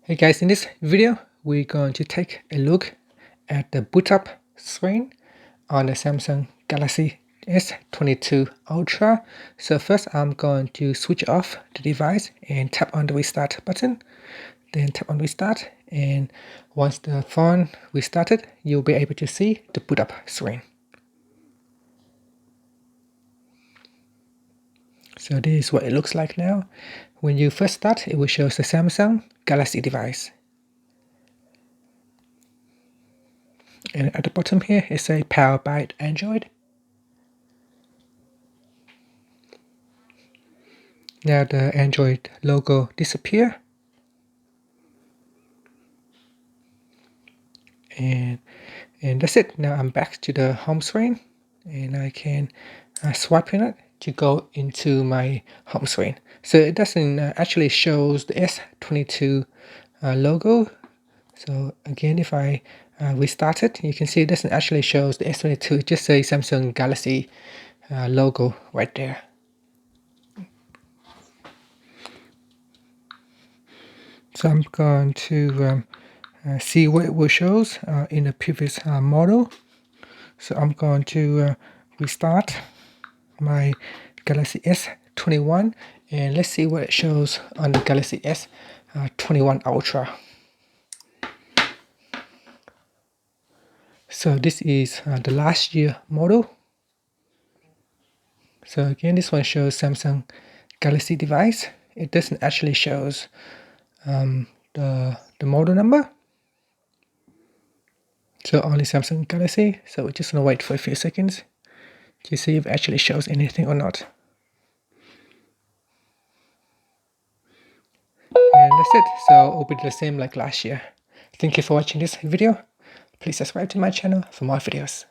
Hey guys, in this video, we're going to take a look at the boot up screen on the Samsung Galaxy S22 Ultra. So first I'm going to switch off the device and tap on the restart button. Then tap on restart, and once the phone restarted, you'll be able to see the boot up screen. So this is what it looks like now. When you first start, it will show the Samsung Galaxy device. And at the bottom here, it says powered by Android. Now the Android logo disappear. And that's it. Now I'm back to the home screen, and I can swipe in it to go into my home screen. So it doesn't actually shows the S22 logo. So again, if I restart it, you can see it doesn't actually shows the S22. It just says Samsung Galaxy logo right there. So I'm going to see what it will shows in the previous model. So I'm going to restart my Galaxy S21, and let's see what it shows on the Galaxy S21 Ultra. So this is the last year model. So again, this one shows Samsung Galaxy device. It doesn't actually shows the model number. So only Samsung Galaxy. So we're just gonna wait for a few seconds to see if it actually shows anything or not. And that's it. So it'll be the same like last year. Thank you for watching this video. Please subscribe to my channel for more videos.